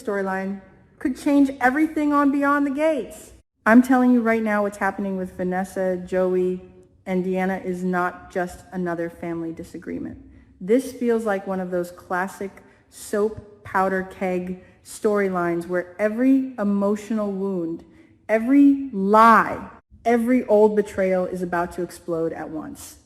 storyline could change everything on Beyond the Gates. I'm telling you right now what's happening with Vanessa, Joey, and Deanna is not just another family disagreement. This feels like one of those classic soap powder keg storylines where every emotional wound, every lie, every old betrayal is about to explode at once.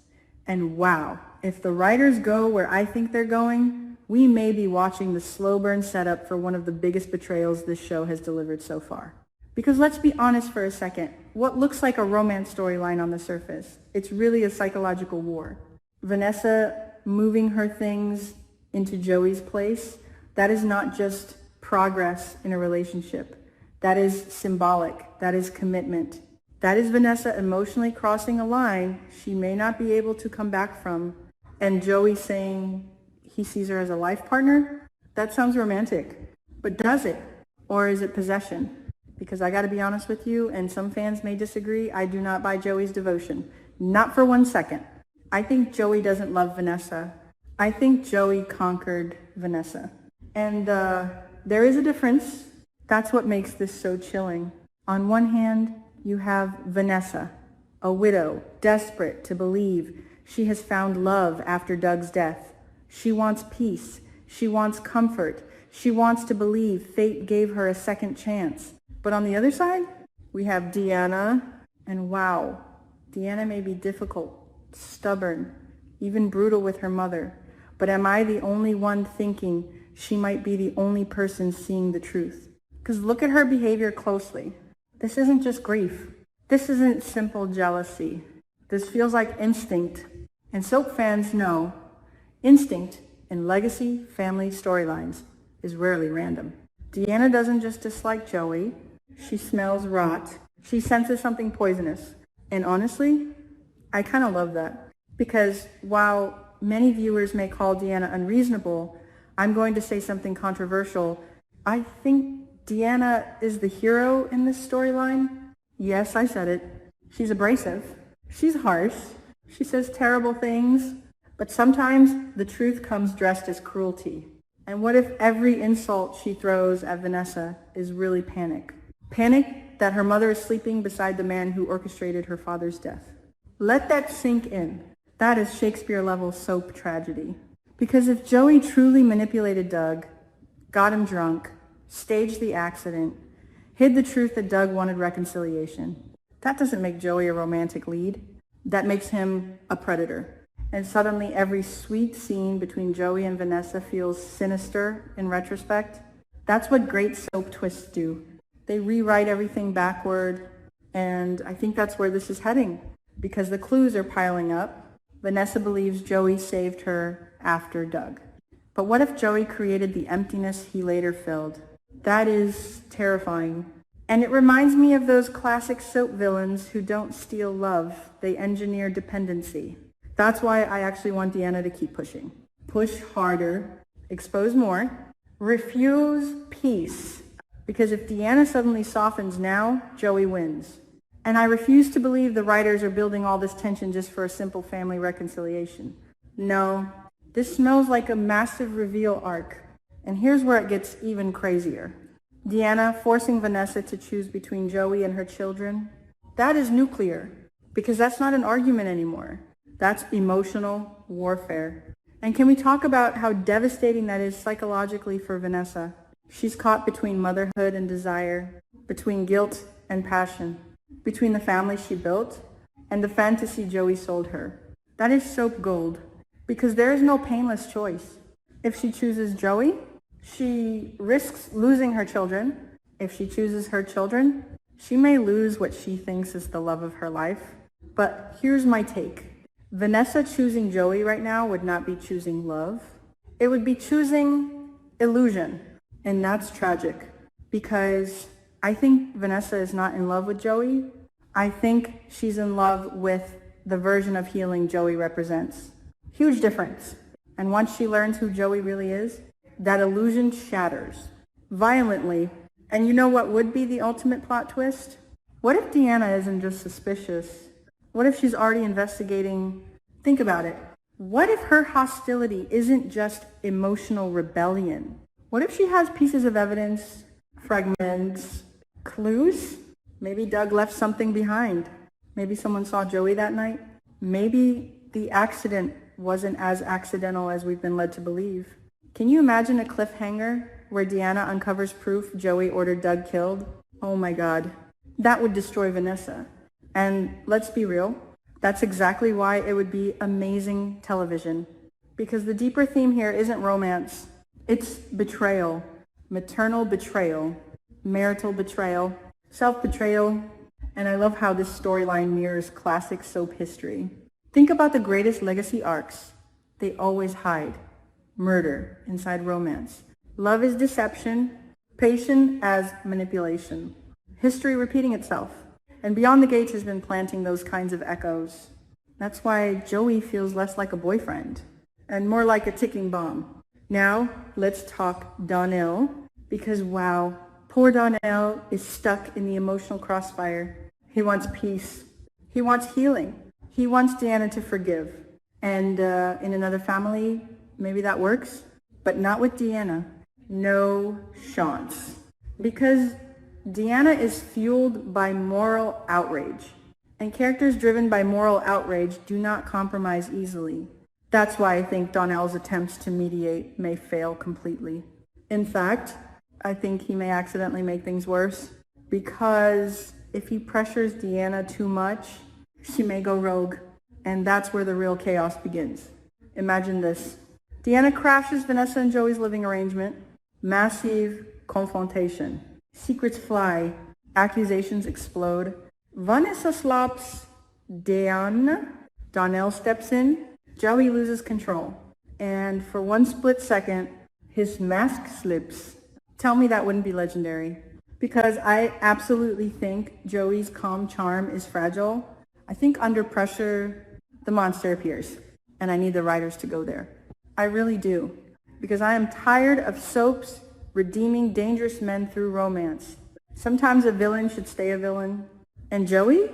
And wow, if the writers go where I think they're going, we may be watching the slow burn setup for one of the biggest betrayals this show has delivered so far. Because let's be honest for a second, what looks like a romance storyline on the surface, it's really a psychological war. Vanessa moving her things into Joey's place, that is not just progress in a relationship. That is symbolic. That is commitment. That is Vanessa emotionally crossing a line she may not be able to come back from. And Joey saying he sees her as a life partner? That sounds romantic. But does it? Or is it possession? Because I gotta be honest with you, and some fans may disagree, I do not buy Joey's devotion. Not for 1 second. I think Joey doesn't love Vanessa. I think Joey conquered Vanessa. And there is a difference. That's what makes this so chilling. On one hand, you have Vanessa, a widow, desperate to believe she has found love after Doug's death. She wants peace. She wants comfort. She wants to believe fate gave her a second chance. But on the other side, we have Deanna, and wow, Deanna may be difficult, stubborn, even brutal with her mother. But am I the only one thinking she might be the only person seeing the truth? Because look at her behavior closely. This isn't just grief. This isn't simple jealousy. This feels like instinct. And soap fans know instinct in legacy family storylines is rarely random. Deanna doesn't just dislike Joey. She smells rot. She senses something poisonous. And honestly, I kind of love that. Because while many viewers may call Deanna unreasonable, I'm going to say something controversial. I think Deanna is the hero in this storyline. Yes, I said it. She's abrasive. She's harsh. She says terrible things. But sometimes the truth comes dressed as cruelty. And what if every insult she throws at Vanessa is really panic? Panic that her mother is sleeping beside the man who orchestrated her father's death. Let that sink in. That is Shakespeare-level soap tragedy. Because if Joey truly manipulated Doug, got him drunk, staged the accident, hid the truth that Doug wanted reconciliation, that doesn't make Joey a romantic lead. That makes him a predator. And suddenly every sweet scene between Joey and Vanessa feels sinister in retrospect. That's what great soap twists do. They rewrite everything backward, and I think that's where this is heading. Because the clues are piling up. Vanessa believes Joey saved her after Doug. But what if Joey created the emptiness he later filled? That is terrifying. And it reminds me of those classic soap villains who don't steal love. They engineer dependency. That's why I actually want Deanna to keep pushing. Push harder. Expose more. Refuse peace. Because if Deanna suddenly softens now, Joey wins. And I refuse to believe the writers are building all this tension just for a simple family reconciliation. No, this smells like a massive reveal arc. And here's where it gets even crazier. Deanna forcing Vanessa to choose between Joey and her children. That is nuclear, because that's not an argument anymore. That's emotional warfare. And can we talk about how devastating that is psychologically for Vanessa? She's caught between motherhood and desire, between guilt and passion, between the family she built and the fantasy Joey sold her. That is soap gold, because there is no painless choice. If she chooses Joey, she risks losing her children. If she chooses her children, she may lose what she thinks is the love of her life. But here's my take. Vanessa choosing Joey right now would not be choosing love. It would be choosing illusion. And that's tragic, because I think Vanessa is not in love with Joey. I think she's in love with the version of healing Joey represents. Huge difference. And once she learns who Joey really is, that illusion shatters violently. And you know what would be the ultimate plot twist? What if Deanna isn't just suspicious? What if she's already investigating? Think about it. What if her hostility isn't just emotional rebellion? What if she has pieces of evidence, fragments, clues? Maybe Doug left something behind. Maybe someone saw Joey that night. Maybe the accident wasn't as accidental as we've been led to believe. Can you imagine a cliffhanger where Deanna uncovers proof Joey ordered Doug killed? Oh my God. That would destroy Vanessa. And let's be real, that's exactly why it would be amazing television. Because the deeper theme here isn't romance. It's betrayal, maternal betrayal, marital betrayal, self-betrayal, and I love how this storyline mirrors classic soap history. Think about the greatest legacy arcs. They always hide murder inside romance. Love is deception, passion as manipulation. History repeating itself. And Beyond the Gates has been planting those kinds of echoes. That's why Joey feels less like a boyfriend and more like a ticking bomb. Now, let's talk Donnell, because wow, poor Donnell is stuck in the emotional crossfire. He wants peace. He wants healing. He wants Deanna to forgive. And in another family, maybe that works, but not with Deanna. No chance. Because Deanna is fueled by moral outrage, and characters driven by moral outrage do not compromise easily. That's why I think Donnell's attempts to mediate may fail completely. In fact, I think he may accidentally make things worse, because if he pressures Deanna too much, she may go rogue, and that's where the real chaos begins. Imagine this. Deanna crashes Vanessa and Joey's living arrangement. Massive confrontation. Secrets fly. Accusations explode. Vanessa slaps Deanna. Donnell steps in. Joey loses control. And for one split second, his mask slips. Tell me that wouldn't be legendary. Because I absolutely think Joey's calm charm is fragile. I think under pressure, the monster appears. And I need the writers to go there. I really do. Because I am tired of soaps redeeming dangerous men through romance. Sometimes a villain should stay a villain. And Joey?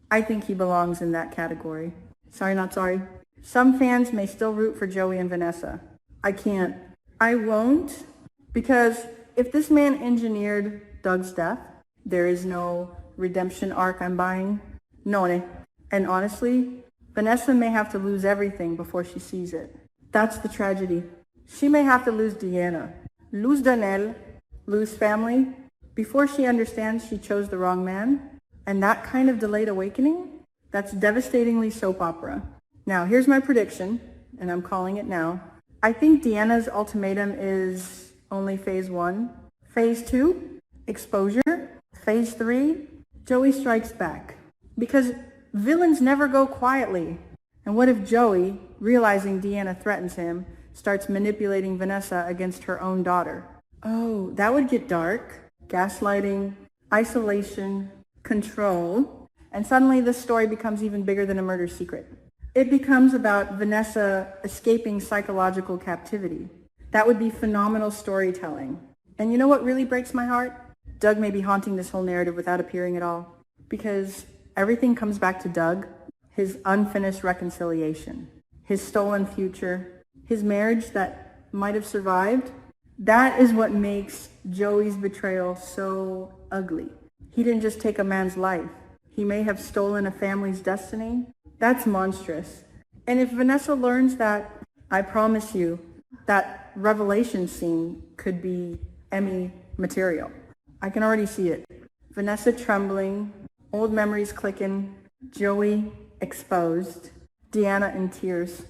I think he belongs in that category. Sorry, not sorry. Some fans may still root for Joey and Vanessa. I can't. I won't. Because if this man engineered Doug's death, there is no redemption arc I'm buying. No. And honestly, Vanessa may have to lose everything before she sees it. That's the tragedy. She may have to lose Deanna, lose Donnell, lose family, before she understands she chose the wrong man. And that kind of delayed awakening, that's devastatingly soap opera. Now, here's my prediction, and I'm calling it now. I think Deanna's ultimatum is only phase 1. Phase 2, exposure. Phase 3, Joey strikes back. Because villains never go quietly. And what if Joey, realizing Deanna threatens him, starts manipulating Vanessa against her own daughter? Oh, that would get dark. Gaslighting, isolation, control. And suddenly this story becomes even bigger than a murder secret. It becomes about Vanessa escaping psychological captivity. That would be phenomenal storytelling. And you know what really breaks my heart? Doug may be haunting this whole narrative without appearing at all. Because everything comes back to Doug, his unfinished reconciliation, his stolen future, his marriage that might have survived. That is what makes Joey's betrayal so ugly. He didn't just take a man's life. He may have stolen a family's destiny. That's monstrous. And if Vanessa learns that, I promise you, that revelation scene could be Emmy material. I can already see it. Vanessa trembling, old memories clicking, Joey exposed, Deanna in tears,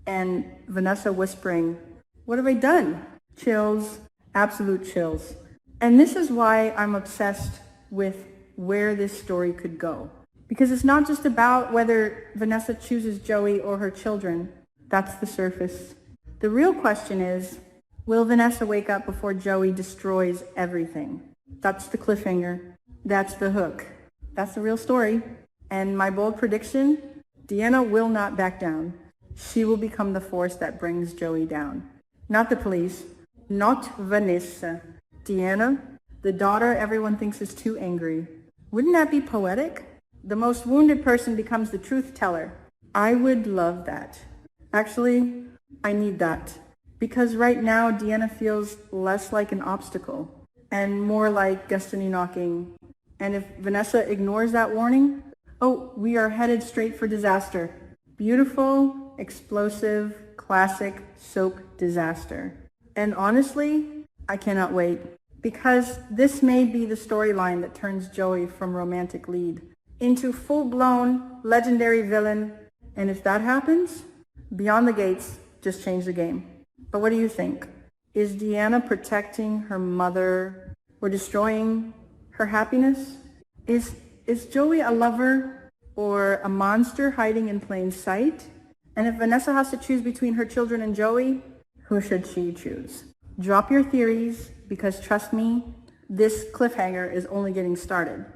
and Vanessa whispering, "What have I done?" Chills, absolute chills. And this is why I'm obsessed with where this story could go. Because it's not just about whether Vanessa chooses Joey or her children. That's the surface. The real question is, will Vanessa wake up before Joey destroys everything? That's the cliffhanger. That's the hook. That's the real story. And my bold prediction, Deanna will not back down. She will become the force that brings Joey down. Not the police, not Vanessa. Deanna, the daughter everyone thinks is too angry. Wouldn't that be poetic? The most wounded person becomes the truth teller. I would love that. Actually, I need that. Because right now, Deanna feels less like an obstacle and more like destiny knocking. And if Vanessa ignores that warning, oh, we are headed straight for disaster. Beautiful, explosive, classic soap disaster. And honestly, I cannot wait. Because this may be the storyline that turns Joey from romantic lead into full-blown legendary villain. And if that happens, Beyond the Gates just changed the game. But what do you think? Is Deanna protecting her mother or destroying her happiness? Is Joey a lover or a monster hiding in plain sight? And if Vanessa has to choose between her children and Joey, who should she choose? Drop your theories, because trust me, this cliffhanger is only getting started.